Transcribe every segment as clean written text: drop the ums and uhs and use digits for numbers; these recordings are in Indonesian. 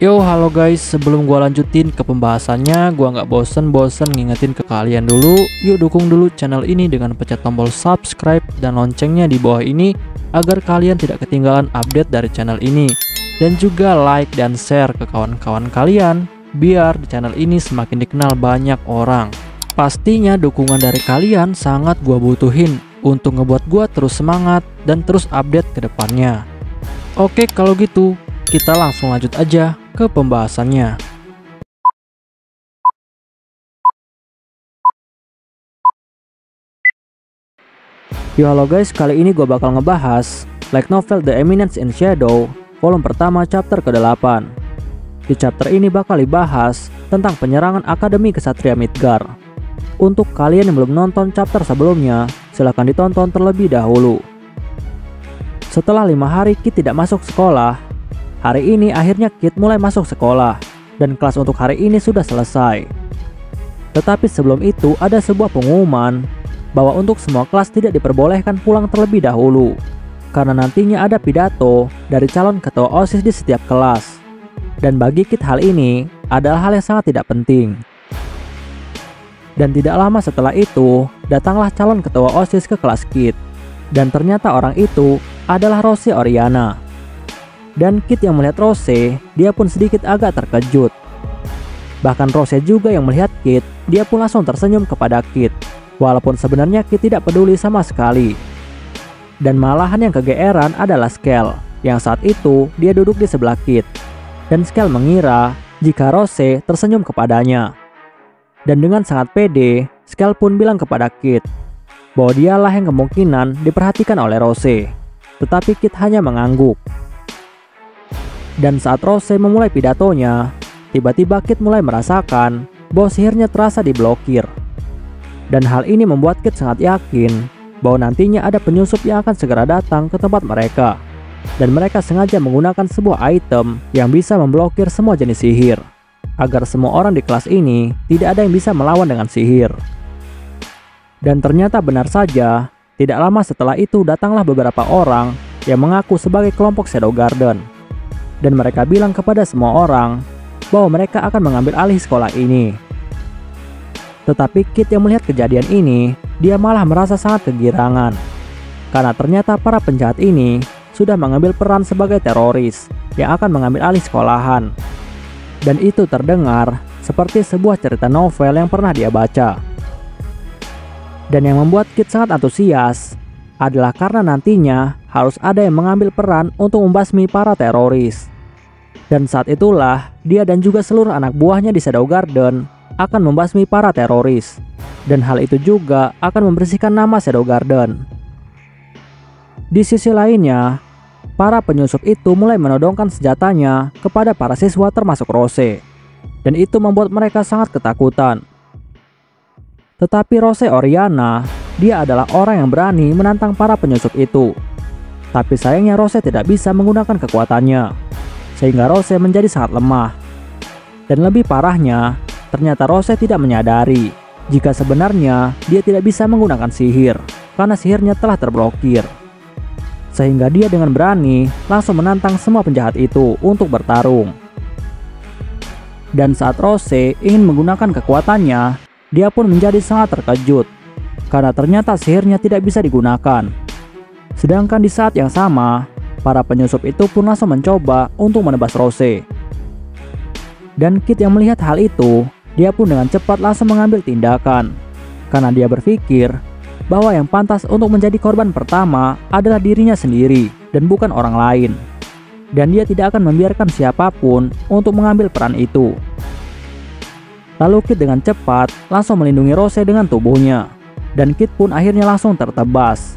Yo, halo guys, sebelum gua lanjutin ke pembahasannya, gua nggak bosen-bosen ngingetin ke kalian dulu. Yuk dukung dulu channel ini dengan pencet tombol subscribe dan loncengnya di bawah ini agar kalian tidak ketinggalan update dari channel ini. Dan juga like dan share ke kawan-kawan kalian biar di channel ini semakin dikenal banyak orang. Pastinya dukungan dari kalian sangat gua butuhin untuk ngebuat gua terus semangat dan terus update ke depannya. Oke, kalau gitu kita langsung lanjut aja ke pembahasannya. Yo, halo guys, kali ini gue bakal ngebahas light novel The Eminence in Shadow volume pertama chapter ke-8. Di chapter ini bakal dibahas tentang penyerangan Akademi Kesatria Midgar. Untuk kalian yang belum nonton chapter sebelumnya, silahkan ditonton terlebih dahulu. Setelah 5 hari Kit tidak masuk sekolah, hari ini akhirnya Kit mulai masuk sekolah dan kelas untuk hari ini sudah selesai. Tetapi sebelum itu ada sebuah pengumuman bahwa untuk semua kelas tidak diperbolehkan pulang terlebih dahulu karena nantinya ada pidato dari calon ketua OSIS di setiap kelas. Dan bagi Kit hal ini adalah hal yang sangat tidak penting. Dan tidak lama setelah itu datanglah calon ketua OSIS ke kelas Kit. Dan ternyata orang itu adalah Rose Oriana. Dan Kit yang melihat Rose, dia pun sedikit agak terkejut. Bahkan Rose juga yang melihat Kit, dia pun langsung tersenyum kepada Kit. Walaupun sebenarnya Kit tidak peduli sama sekali. Dan malahan yang kegeeran adalah Skell, yang saat itu dia duduk di sebelah Kit. Dan Skell mengira jika Rose tersenyum kepadanya. Dan dengan sangat pede, Skell pun bilang kepada Kit bahwa dialah yang kemungkinan diperhatikan oleh Rose. Tetapi Kit hanya mengangguk. Dan saat Rose memulai pidatonya, tiba-tiba Kit mulai merasakan bahwa sihirnya terasa diblokir. Dan hal ini membuat Kit sangat yakin bahwa nantinya ada penyusup yang akan segera datang ke tempat mereka. Dan mereka sengaja menggunakan sebuah item yang bisa memblokir semua jenis sihir, agar semua orang di kelas ini tidak ada yang bisa melawan dengan sihir. Dan ternyata benar saja, tidak lama setelah itu datanglah beberapa orang yang mengaku sebagai kelompok Shadow Garden. Dan mereka bilang kepada semua orang bahwa mereka akan mengambil alih sekolah ini. Tetapi Kit yang melihat kejadian ini, dia malah merasa sangat kegirangan. Karena ternyata para penjahat ini sudah mengambil peran sebagai teroris yang akan mengambil alih sekolahan. Dan itu terdengar seperti sebuah cerita novel yang pernah dia baca. Dan yang membuat Kit sangat antusias adalah karena nantinya harus ada yang mengambil peran untuk membasmi para teroris. Dan saat itulah dia dan juga seluruh anak buahnya di Shadow Garden akan membasmi para teroris. Dan hal itu juga akan membersihkan nama Shadow Garden. Di sisi lainnya, para penyusup itu mulai menodongkan senjatanya kepada para siswa termasuk Rose. Dan itu membuat mereka sangat ketakutan. Tetapi Rose Oriana, dia adalah orang yang berani menantang para penyusup itu. Tapi sayangnya Rose tidak bisa menggunakan kekuatannya, sehingga Rose menjadi sangat lemah. Dan lebih parahnya, ternyata Rose tidak menyadari jika sebenarnya dia tidak bisa menggunakan sihir karena sihirnya telah terblokir. Sehingga dia dengan berani langsung menantang semua penjahat itu untuk bertarung. Dan saat Rose ingin menggunakan kekuatannya, dia pun menjadi sangat terkejut karena ternyata sihirnya tidak bisa digunakan. Sedangkan di saat yang sama, para penyusup itu pun langsung mencoba untuk menebas Rose. Dan Kit yang melihat hal itu, dia pun dengan cepat langsung mengambil tindakan karena dia berpikir bahwa yang pantas untuk menjadi korban pertama adalah dirinya sendiri dan bukan orang lain. Dan dia tidak akan membiarkan siapapun untuk mengambil peran itu. Lalu Kit dengan cepat langsung melindungi Rose dengan tubuhnya. Dan Kit pun akhirnya langsung tertebas.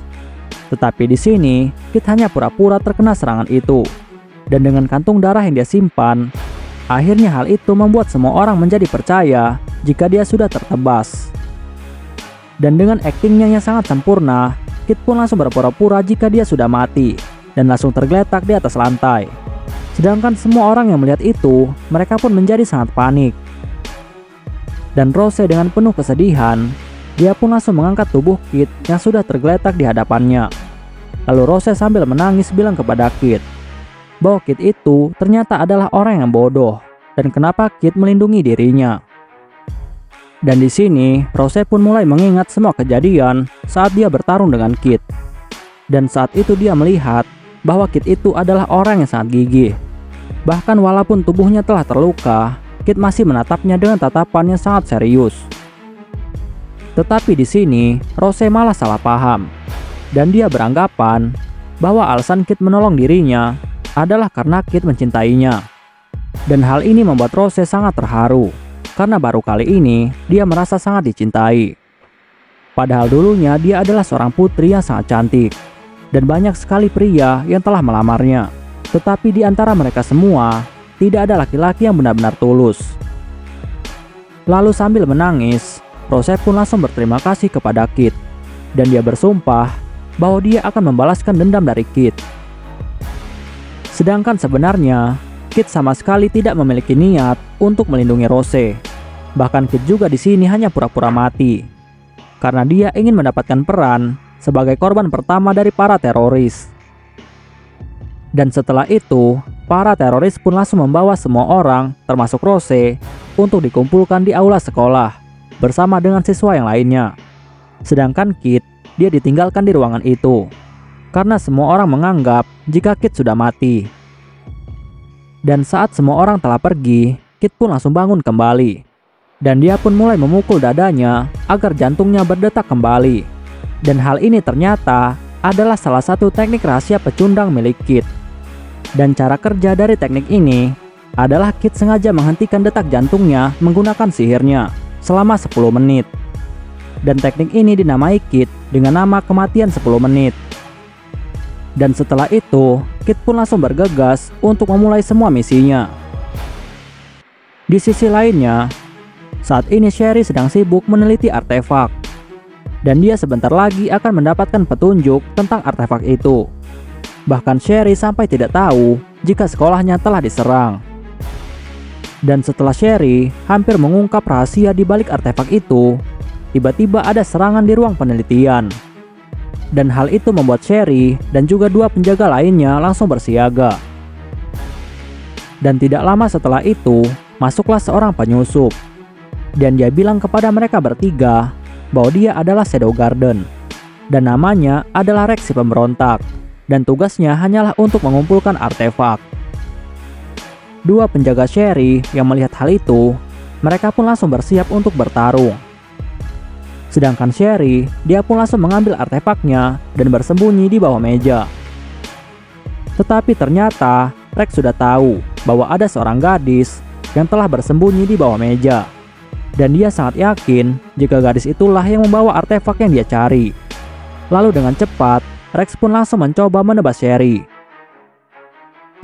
Tetapi di sini Kit hanya pura-pura terkena serangan itu. Dan dengan kantung darah yang dia simpan, akhirnya hal itu membuat semua orang menjadi percaya jika dia sudah tertebas. Dan dengan aktingnya yang sangat sempurna, Kit pun langsung berpura-pura jika dia sudah mati dan langsung tergeletak di atas lantai. Sedangkan semua orang yang melihat itu, mereka pun menjadi sangat panik. Dan Rose dengan penuh kesedihan, dia pun langsung mengangkat tubuh Kit yang sudah tergeletak di hadapannya. Lalu Rose sambil menangis bilang kepada Kit bahwa Kit itu ternyata adalah orang yang bodoh dan kenapa Kit melindungi dirinya. Dan di sini, Rose pun mulai mengingat semua kejadian saat dia bertarung dengan Kit. Dan saat itu dia melihat bahwa Kit itu adalah orang yang sangat gigih. Bahkan walaupun tubuhnya telah terluka, Kit masih menatapnya dengan tatapan yang sangat serius. Tetapi di sini, Rose malah salah paham. Dan dia beranggapan bahwa alasan Kit menolong dirinya adalah karena Kit mencintainya. Dan hal ini membuat Rose sangat terharu. Karena baru kali ini dia merasa sangat dicintai. Padahal dulunya dia adalah seorang putri yang sangat cantik. Dan banyak sekali pria yang telah melamarnya. Tetapi di antara mereka semua, tidak ada laki-laki yang benar-benar tulus. Lalu sambil menangis, Rose pun langsung berterima kasih kepada Kit. Dan dia bersumpah bahwa dia akan membalaskan dendam dari Kit. Sedangkan sebenarnya, Kit sama sekali tidak memiliki niat untuk melindungi Rose. Bahkan Kit juga di sini hanya pura-pura mati. Karena dia ingin mendapatkan peran sebagai korban pertama dari para teroris. Dan setelah itu, para teroris pun langsung membawa semua orang, termasuk Rose, untuk dikumpulkan di aula sekolah bersama dengan siswa yang lainnya. Sedangkan Kit, dia ditinggalkan di ruangan itu karena semua orang menganggap jika Kit sudah mati. Dan saat semua orang telah pergi, Kit pun langsung bangun kembali. Dan dia pun mulai memukul dadanya agar jantungnya berdetak kembali. Dan hal ini ternyata adalah salah satu teknik rahasia pecundang milik Kit. Dan cara kerja dari teknik ini adalah Kit sengaja menghentikan detak jantungnya menggunakan sihirnya selama 10 menit. Dan teknik ini dinamai Kit dengan nama kematian 10 menit. Dan setelah itu, Kit pun langsung bergegas untuk memulai semua misinya. Di sisi lainnya, saat ini Sherry sedang sibuk meneliti artefak. Dan dia sebentar lagi akan mendapatkan petunjuk tentang artefak itu. Bahkan Sherry sampai tidak tahu jika sekolahnya telah diserang. Dan setelah Sherry hampir mengungkap rahasia di balik artefak itu, tiba-tiba ada serangan di ruang penelitian. Dan hal itu membuat Sherry dan juga 2 penjaga lainnya langsung bersiaga. Dan tidak lama setelah itu, masuklah seorang penyusup. Dan dia bilang kepada mereka bertiga bahwa dia adalah Shadow Garden. Dan namanya adalah Rex si pemberontak. Dan tugasnya hanyalah untuk mengumpulkan artefak. 2 penjaga Sherry yang melihat hal itu, mereka pun langsung bersiap untuk bertarung. Sedangkan Sherry, dia pun langsung mengambil artefaknya dan bersembunyi di bawah meja. Tetapi ternyata Rex sudah tahu bahwa ada seorang gadis yang telah bersembunyi di bawah meja. Dan dia sangat yakin jika gadis itulah yang membawa artefak yang dia cari. Lalu dengan cepat, Rex pun langsung mencoba menebas Sherry.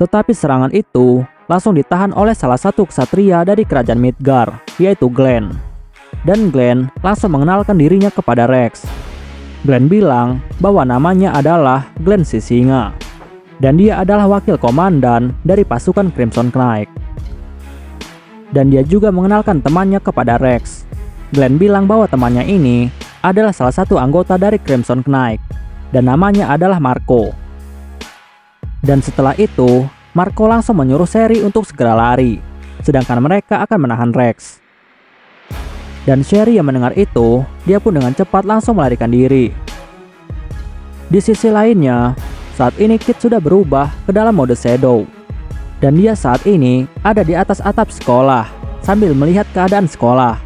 Tetapi serangan itu langsung ditahan oleh salah satu ksatria dari kerajaan Midgar, yaitu Glenn. Dan Glenn langsung mengenalkan dirinya kepada Rex. Glenn bilang bahwa namanya adalah Glenn si Singa. Dan dia adalah wakil komandan dari pasukan Crimson Knight. Dan dia juga mengenalkan temannya kepada Rex. Glenn bilang bahwa temannya ini adalah salah satu anggota dari Crimson Knight. Dan namanya adalah Marco. Dan setelah itu, Marco langsung menyuruh Sherry untuk segera lari. Sedangkan mereka akan menahan Rex. Dan Sherry yang mendengar itu, dia pun dengan cepat langsung melarikan diri. Di sisi lainnya, saat ini Kit sudah berubah ke dalam mode Shadow. Dan dia saat ini ada di atas atap sekolah sambil melihat keadaan sekolah.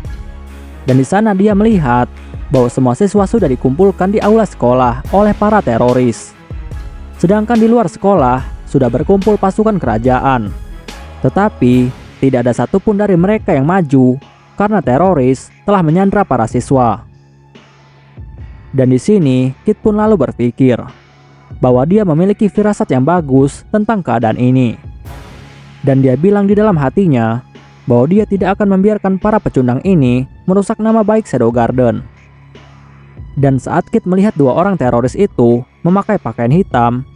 Dan di sana dia melihat bahwa semua siswa sudah dikumpulkan di aula sekolah oleh para teroris. Sedangkan di luar sekolah sudah berkumpul pasukan kerajaan. Tetapi tidak ada satupun dari mereka yang maju karena teroris telah menyandra para siswa. Dan di sini Kit pun lalu berpikir bahwa dia memiliki firasat yang bagus tentang keadaan ini. Dan dia bilang di dalam hatinya bahwa dia tidak akan membiarkan para pecundang ini merusak nama baik Shadow Garden. Dan saat Kit melihat 2 orang teroris itu memakai pakaian hitam,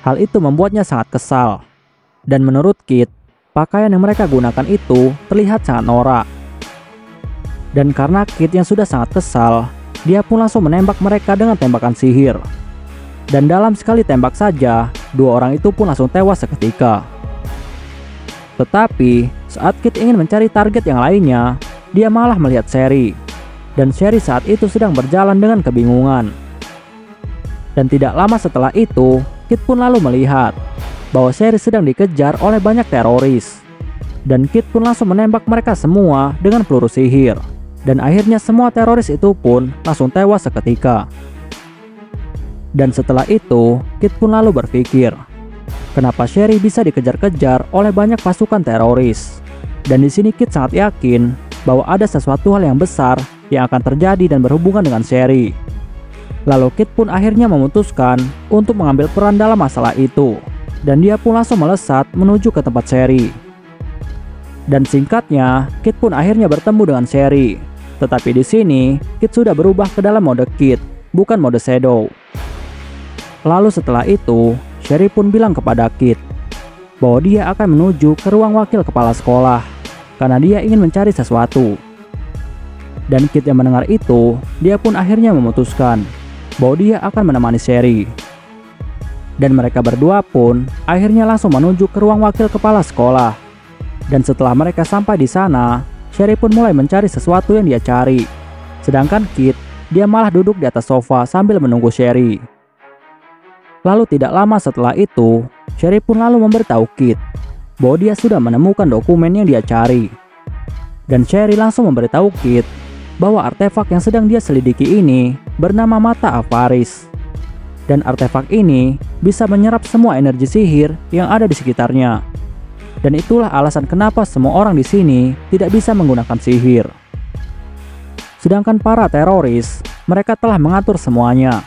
hal itu membuatnya sangat kesal. Dan menurut Kit, pakaian yang mereka gunakan itu terlihat sangat norak. Dan karena Kit yang sudah sangat kesal, dia pun langsung menembak mereka dengan tembakan sihir. Dan dalam sekali tembak saja, dua orang itu pun langsung tewas seketika. Tetapi saat Kit ingin mencari target yang lainnya, dia malah melihat Sherry. Dan Sherry saat itu sedang berjalan dengan kebingungan. Dan tidak lama setelah itu, Kit pun lalu melihat bahwa Sherry sedang dikejar oleh banyak teroris. Dan Kit pun langsung menembak mereka semua dengan peluru sihir. Dan akhirnya semua teroris itu pun langsung tewas seketika. Dan setelah itu, Kit pun lalu berpikir, kenapa Sherry bisa dikejar-kejar oleh banyak pasukan teroris? Dan di sini Kit sangat yakin bahwa ada sesuatu hal yang besar yang akan terjadi dan berhubungan dengan Sherry. Lalu Kit pun akhirnya memutuskan untuk mengambil peran dalam masalah itu. Dan dia pun langsung melesat menuju ke tempat Sherry. Dan singkatnya, Kit pun akhirnya bertemu dengan Sherry. Tetapi di sini, Kit sudah berubah ke dalam mode Kit, bukan mode Shadow. Lalu setelah itu, Sherry pun bilang kepada Kit bahwa dia akan menuju ke ruang wakil kepala sekolah karena dia ingin mencari sesuatu. Dan Kit yang mendengar itu, dia pun akhirnya memutuskan bahwa dia akan menemani Sherry. Dan mereka berdua pun akhirnya langsung menuju ke ruang wakil kepala sekolah. Dan setelah mereka sampai di sana, Sherry pun mulai mencari sesuatu yang dia cari. Sedangkan Kit, dia malah duduk di atas sofa sambil menunggu Sherry. Lalu tidak lama setelah itu, Sherry pun lalu memberitahu Kit bahwa dia sudah menemukan dokumen yang dia cari. Dan Sherry langsung memberitahu Kit bahwa artefak yang sedang dia selidiki ini bernama Mata Avaris. Dan artefak ini bisa menyerap semua energi sihir yang ada di sekitarnya. Dan itulah alasan kenapa semua orang di sini tidak bisa menggunakan sihir. Sedangkan para teroris, mereka telah mengatur semuanya.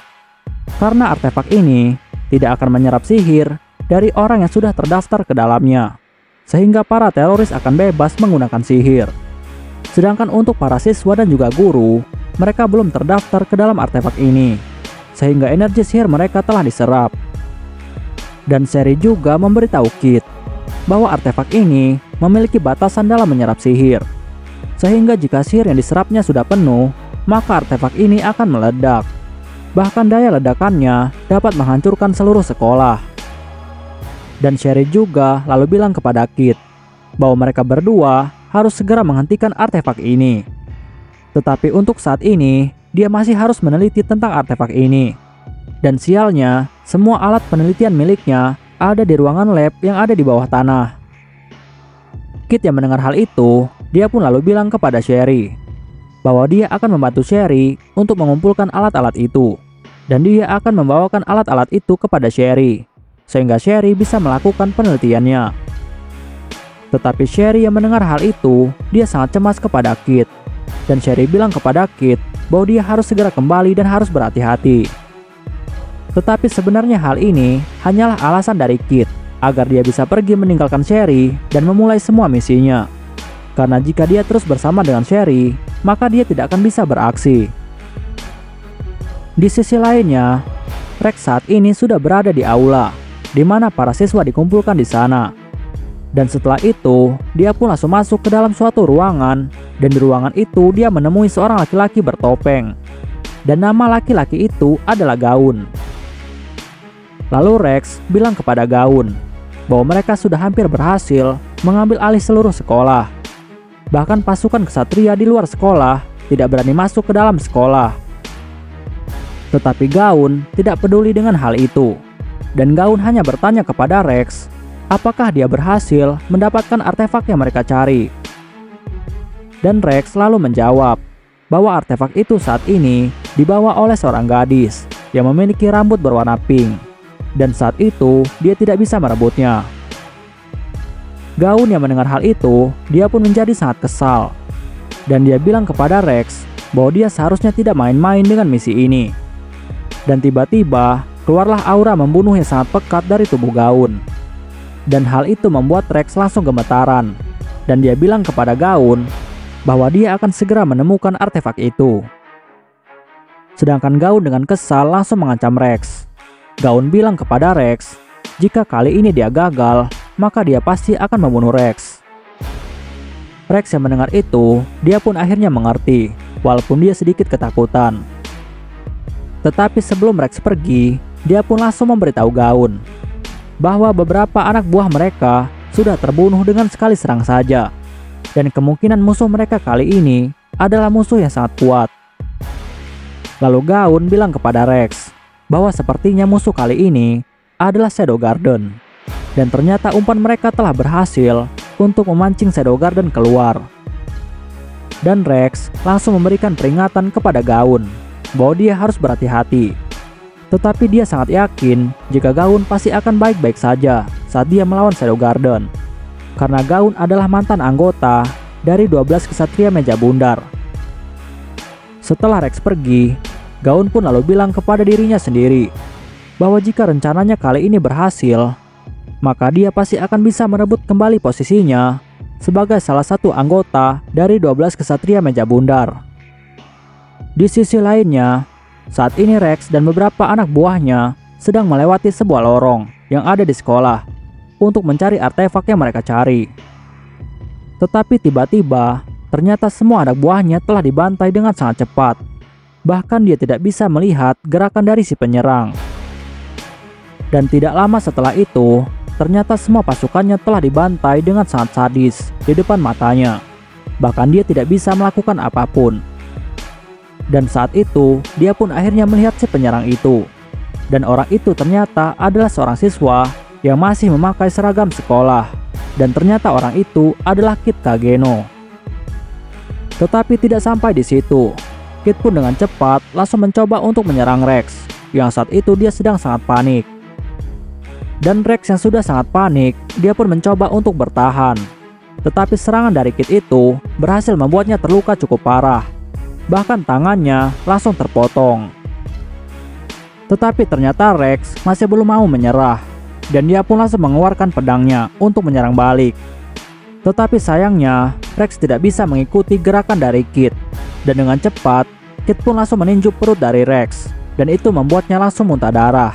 Karena artefak ini tidak akan menyerap sihir dari orang yang sudah terdaftar ke dalamnya. Sehingga para teroris akan bebas menggunakan sihir. Sedangkan untuk para siswa dan juga guru, mereka belum terdaftar ke dalam artefak ini. Sehingga energi sihir mereka telah diserap. Dan Sherry juga memberitahu Kit bahwa artefak ini memiliki batasan dalam menyerap sihir. Sehingga jika sihir yang diserapnya sudah penuh, maka artefak ini akan meledak. Bahkan daya ledakannya dapat menghancurkan seluruh sekolah. Dan Sherry juga lalu bilang kepada Kit bahwa mereka berdua harus segera menghentikan artefak ini. Tetapi untuk saat ini, dia masih harus meneliti tentang artefak ini. Dan sialnya, semua alat penelitian miliknya ada di ruangan lab yang ada di bawah tanah. Kit yang mendengar hal itu, dia pun lalu bilang kepada Sherry bahwa dia akan membantu Sherry untuk mengumpulkan alat-alat itu. Dan dia akan membawakan alat-alat itu kepada Sherry, sehingga Sherry bisa melakukan penelitiannya. Tetapi Sherry yang mendengar hal itu, dia sangat cemas kepada Kit. Dan Sherry bilang kepada Kit bahwa dia harus segera kembali dan harus berhati-hati. Tetapi sebenarnya hal ini hanyalah alasan dari Kit agar dia bisa pergi meninggalkan Sherry dan memulai semua misinya. Karena jika dia terus bersama dengan Sherry, maka dia tidak akan bisa beraksi. Di sisi lainnya, Rex saat ini sudah berada di aula, di mana para siswa dikumpulkan di sana. Dan setelah itu, dia pun langsung masuk ke dalam suatu ruangan, dan di ruangan itu dia menemui seorang laki-laki bertopeng. Dan nama laki-laki itu adalah Gaun. Lalu Rex bilang kepada Gaun bahwa mereka sudah hampir berhasil mengambil alih seluruh sekolah. Bahkan pasukan ksatria di luar sekolah tidak berani masuk ke dalam sekolah. Tetapi Gaun tidak peduli dengan hal itu. Dan Gaun hanya bertanya kepada Rex apakah dia berhasil mendapatkan artefak yang mereka cari. Dan Rex selalu menjawab bahwa artefak itu saat ini dibawa oleh seorang gadis yang memiliki rambut berwarna pink. Dan saat itu dia tidak bisa merebutnya. Gaun yang mendengar hal itu, dia pun menjadi sangat kesal. Dan dia bilang kepada Rex bahwa dia seharusnya tidak main-main dengan misi ini. Dan tiba-tiba keluarlah aura membunuh yang sangat pekat dari tubuh Gaun. Dan hal itu membuat Rex langsung gemetaran. Dan dia bilang kepada Gaun bahwa dia akan segera menemukan artefak itu. Sedangkan Gaun dengan kesal langsung mengancam Rex. Gaun bilang kepada Rex, jika kali ini dia gagal, maka dia pasti akan membunuh Rex. Rex yang mendengar itu, dia pun akhirnya mengerti, walaupun dia sedikit ketakutan. Tetapi sebelum Rex pergi, dia pun langsung memberitahu Gaun bahwa beberapa anak buah mereka sudah terbunuh dengan sekali serang saja. Dan kemungkinan musuh mereka kali ini adalah musuh yang sangat kuat. Lalu Gaun bilang kepada Rex bahwa sepertinya musuh kali ini adalah Shadow Garden. Dan ternyata umpan mereka telah berhasil untuk memancing Shadow Garden keluar. Dan Rex langsung memberikan peringatan kepada Gaun bahwa dia harus berhati-hati. Tetapi dia sangat yakin jika Gaun pasti akan baik-baik saja saat dia melawan Shadow Garden. Karena Gaun adalah mantan anggota dari 12 Ksatria Meja Bundar. Setelah Rex pergi, Gaun pun lalu bilang kepada dirinya sendiri bahwa jika rencananya kali ini berhasil, maka dia pasti akan bisa merebut kembali posisinya sebagai salah satu anggota dari 12 Ksatria Meja Bundar. Di sisi lainnya, saat ini Rex dan beberapa anak buahnya sedang melewati sebuah lorong yang ada di sekolah untuk mencari artefak yang mereka cari. Tetapi tiba-tiba, ternyata semua anak buahnya telah dibantai dengan sangat cepat. Bahkan dia tidak bisa melihat gerakan dari si penyerang. Dan tidak lama setelah itu, ternyata semua pasukannya telah dibantai dengan sangat sadis di depan matanya. Bahkan dia tidak bisa melakukan apapun. Dan saat itu, dia pun akhirnya melihat si penyerang itu. Dan orang itu ternyata adalah seorang siswa yang masih memakai seragam sekolah. Dan ternyata orang itu adalah Kid Kageno. Tetapi tidak sampai di situ. Kid pun dengan cepat langsung mencoba untuk menyerang Rex, yang saat itu dia sedang sangat panik. Dan Rex yang sudah sangat panik, dia pun mencoba untuk bertahan. Tetapi serangan dari Kid itu berhasil membuatnya terluka cukup parah. Bahkan tangannya langsung terpotong. Tetapi ternyata Rex masih belum mau menyerah, dan dia pun langsung mengeluarkan pedangnya untuk menyerang balik. Tetapi sayangnya Rex tidak bisa mengikuti gerakan dari Kid, dan dengan cepat Kid pun langsung meninju perut dari Rex, dan itu membuatnya langsung muntah darah.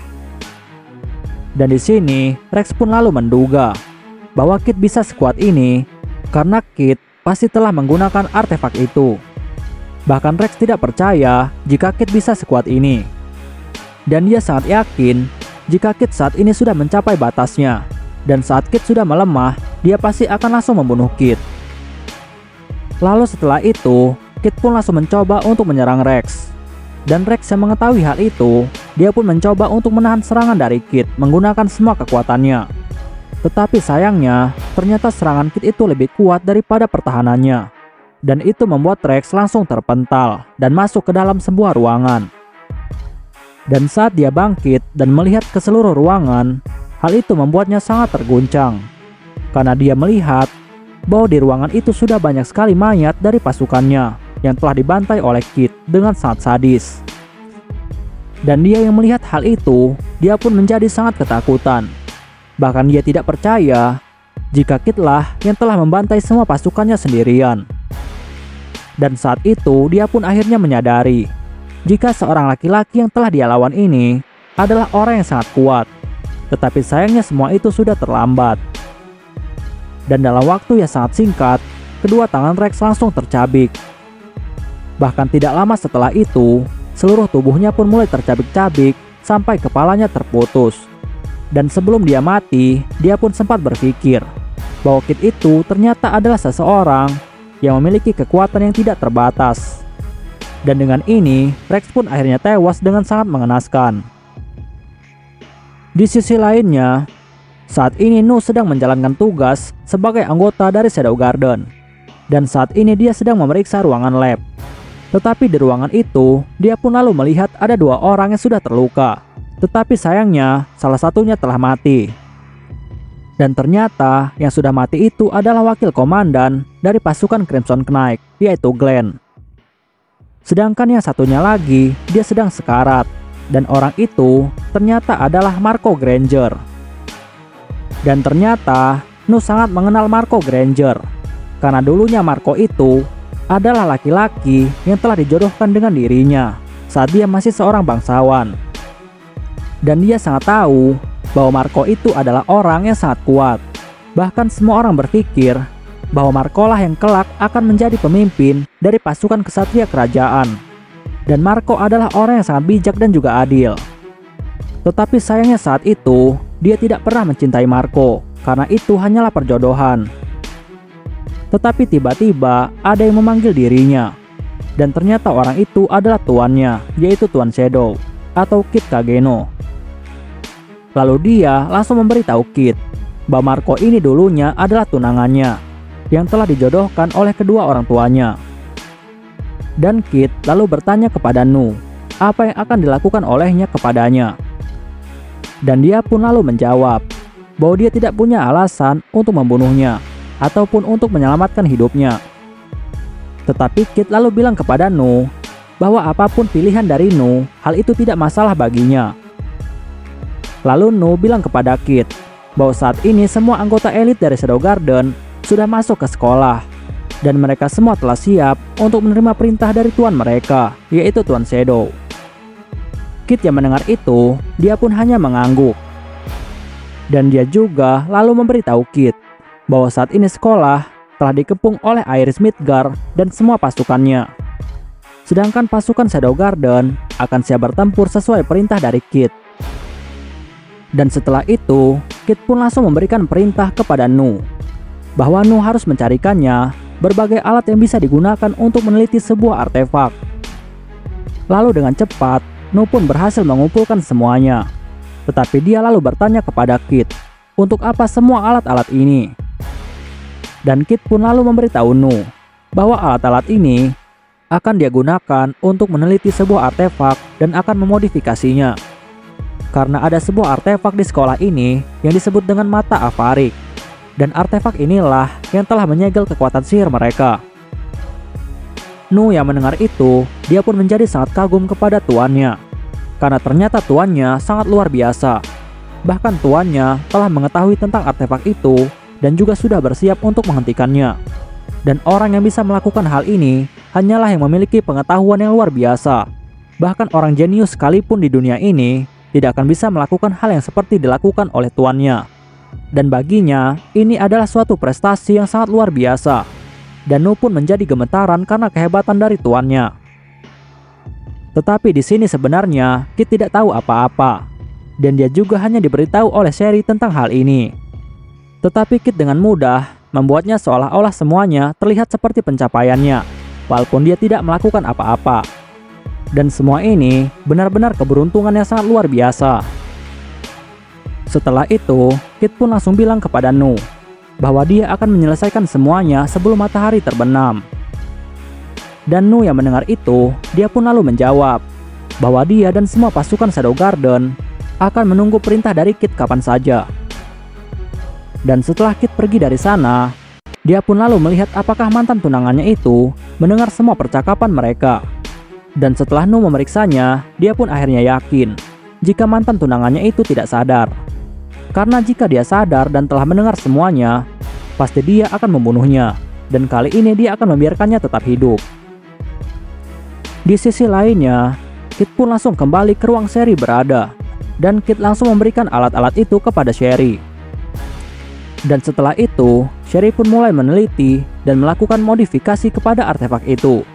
Dan di sini Rex pun lalu menduga bahwa Kid bisa sekuat ini karena Kid pasti telah menggunakan artefak itu. Bahkan Rex tidak percaya jika Kid bisa sekuat ini. Dan dia sangat yakin jika Kid saat ini sudah mencapai batasnya. Dan saat Kid sudah melemah, dia pasti akan langsung membunuh Kid. Lalu setelah itu, Kid pun langsung mencoba untuk menyerang Rex. Dan Rex yang mengetahui hal itu, dia pun mencoba untuk menahan serangan dari Kid menggunakan semua kekuatannya. Tetapi sayangnya, ternyata serangan Kid itu lebih kuat daripada pertahanannya. Dan itu membuat Rex langsung terpental dan masuk ke dalam sebuah ruangan. Dan saat dia bangkit dan melihat ke seluruh ruangan, hal itu membuatnya sangat terguncang. Karena dia melihat bahwa di ruangan itu sudah banyak sekali mayat dari pasukannya yang telah dibantai oleh Kid dengan sangat sadis. Dan dia yang melihat hal itu, dia pun menjadi sangat ketakutan. Bahkan dia tidak percaya jika Kid lah yang telah membantai semua pasukannya sendirian. Dan saat itu dia pun akhirnya menyadari jika seorang laki-laki yang telah dia lawan ini adalah orang yang sangat kuat. Tetapi sayangnya semua itu sudah terlambat. Dan dalam waktu yang sangat singkat, kedua tangan Rex langsung tercabik. Bahkan tidak lama setelah itu, seluruh tubuhnya pun mulai tercabik-cabik sampai kepalanya terputus. Dan sebelum dia mati, dia pun sempat berpikir bahwa Kid itu ternyata adalah seseorang yang memiliki kekuatan yang tidak terbatas. Dan dengan ini, Rex pun akhirnya tewas dengan sangat mengenaskan. Di sisi lainnya, saat ini Nu sedang menjalankan tugas sebagai anggota dari Shadow Garden. Dan saat ini dia sedang memeriksa ruangan lab. Tetapi di ruangan itu, dia pun lalu melihat ada dua orang yang sudah terluka. Tetapi sayangnya, salah satunya telah mati. Dan ternyata yang sudah mati itu adalah wakil komandan dari pasukan Crimson Knight, yaitu Glenn. Sedangkan yang satunya lagi, dia sedang sekarat. Dan orang itu ternyata adalah Marco Granger. Dan ternyata Nu sangat mengenal Marco Granger. Karena dulunya Marco itu adalah laki-laki yang telah dijodohkan dengan dirinya saat dia masih seorang bangsawan. Dan dia sangat tahu bahwa Marco itu adalah orang yang sangat kuat. Bahkan semua orang berpikir bahwa Marco lah yang kelak akan menjadi pemimpin dari pasukan ksatria kerajaan. Dan Marco adalah orang yang sangat bijak dan juga adil. Tetapi sayangnya saat itu, dia tidak pernah mencintai Marco, karena itu hanyalah perjodohan. Tetapi tiba-tiba ada yang memanggil dirinya. Dan ternyata orang itu adalah tuannya, yaitu Tuan Shadow, atau Kid Kageno. Lalu dia langsung memberitahu Kid bahwa Marco ini dulunya adalah tunangannya, yang telah dijodohkan oleh kedua orang tuanya. Dan Kid lalu bertanya kepada Nu, apa yang akan dilakukan olehnya kepadanya. Dan dia pun lalu menjawab bahwa dia tidak punya alasan untuk membunuhnya, ataupun untuk menyelamatkan hidupnya. Tetapi Kid lalu bilang kepada Nu bahwa apapun pilihan dari Nu, hal itu tidak masalah baginya. Lalu Nu bilang kepada Kid bahwa saat ini semua anggota elit dari Shadow Garden sudah masuk ke sekolah, dan mereka semua telah siap untuk menerima perintah dari tuan mereka, yaitu Tuan Shadow. Kid yang mendengar itu, dia pun hanya mengangguk. Dan dia juga lalu memberitahu Kid bahwa saat ini sekolah telah dikepung oleh Iris Midgar dan semua pasukannya. Sedangkan pasukan Shadow Garden akan siap bertempur sesuai perintah dari Kid. Dan setelah itu, Kid pun langsung memberikan perintah kepada Nu bahwa Nu harus mencarikannya berbagai alat yang bisa digunakan untuk meneliti sebuah artefak. Lalu dengan cepat, Nu pun berhasil mengumpulkan semuanya. Tetapi dia lalu bertanya kepada Kid, untuk apa semua alat-alat ini? Dan Kid pun lalu memberitahu Nu bahwa alat-alat ini akan dia gunakan untuk meneliti sebuah artefak dan akan memodifikasinya. Karena ada sebuah artefak di sekolah ini yang disebut dengan mata Avarik. Dan artefak inilah yang telah menyegel kekuatan sihir mereka. Nu yang mendengar itu, dia pun menjadi sangat kagum kepada tuannya. Karena ternyata tuannya sangat luar biasa. Bahkan tuannya telah mengetahui tentang artefak itu dan juga sudah bersiap untuk menghentikannya. Dan orang yang bisa melakukan hal ini hanyalah yang memiliki pengetahuan yang luar biasa. Bahkan orang jenius sekalipun di dunia ini tidak akan bisa melakukan hal yang seperti dilakukan oleh tuannya. Dan baginya, ini adalah suatu prestasi yang sangat luar biasa. Dan Nu pun menjadi gemetaran karena kehebatan dari tuannya. Tetapi di sini sebenarnya Kid tidak tahu apa-apa. Dan dia juga hanya diberitahu oleh Sherry tentang hal ini. Tetapi Kid dengan mudah membuatnya seolah-olah semuanya terlihat seperti pencapaiannya, walaupun dia tidak melakukan apa-apa. Dan semua ini benar-benar keberuntungan yang sangat luar biasa. Setelah itu, Kid pun langsung bilang kepada Nu bahwa dia akan menyelesaikan semuanya sebelum matahari terbenam. Dan Nu yang mendengar itu, dia pun lalu menjawab bahwa dia dan semua pasukan Shadow Garden akan menunggu perintah dari Kid kapan saja. Dan setelah Kid pergi dari sana, dia pun lalu melihat apakah mantan tunangannya itu mendengar semua percakapan mereka. Dan setelah Nu memeriksanya, dia pun akhirnya yakin jika mantan tunangannya itu tidak sadar. Karena jika dia sadar dan telah mendengar semuanya, pasti dia akan membunuhnya. Dan kali ini dia akan membiarkannya tetap hidup. Di sisi lainnya, Kid pun langsung kembali ke ruang Sherry berada. Dan Kid langsung memberikan alat-alat itu kepada Sherry. Dan setelah itu, Sherry pun mulai meneliti dan melakukan modifikasi kepada artefak itu.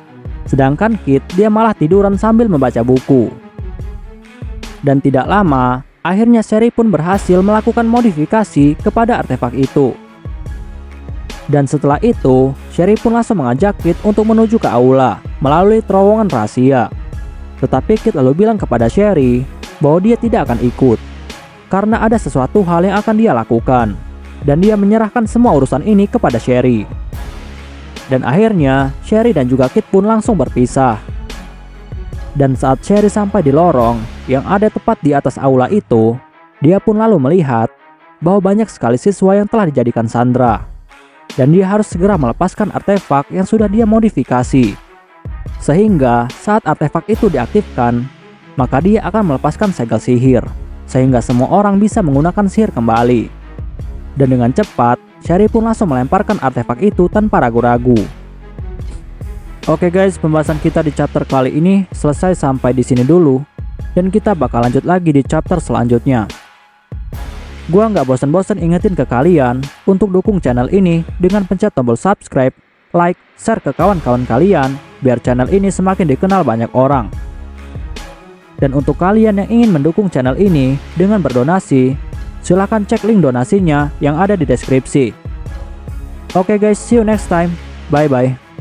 Sedangkan Kid, dia malah tiduran sambil membaca buku. Dan tidak lama, akhirnya Sherry pun berhasil melakukan modifikasi kepada artefak itu. Dan setelah itu, Sherry pun langsung mengajak Kid untuk menuju ke aula melalui terowongan rahasia. Tetapi Kid lalu bilang kepada Sherry bahwa dia tidak akan ikut, karena ada sesuatu hal yang akan dia lakukan. Dan dia menyerahkan semua urusan ini kepada Sherry. Dan akhirnya, Sherry dan juga Kid pun langsung berpisah. Dan saat Sherry sampai di lorong yang ada tepat di atas aula itu, dia pun lalu melihat bahwa banyak sekali siswa yang telah dijadikan sandera. Dan dia harus segera melepaskan artefak yang sudah dia modifikasi. Sehingga saat artefak itu diaktifkan, maka dia akan melepaskan segel sihir, sehingga semua orang bisa menggunakan sihir kembali. Dan dengan cepat, Sherry pun langsung melemparkan artefak itu tanpa ragu-ragu. Oke guys, pembahasan kita di chapter kali ini selesai sampai di sini dulu. Dan kita bakal lanjut lagi di chapter selanjutnya. Gua nggak bosan-bosan ingetin ke kalian untuk dukung channel ini dengan pencet tombol subscribe, like, share ke kawan-kawan kalian, biar channel ini semakin dikenal banyak orang. Dan untuk kalian yang ingin mendukung channel ini dengan berdonasi, silahkan cek link donasinya yang ada di deskripsi. Oke guys, see you next time. Bye bye.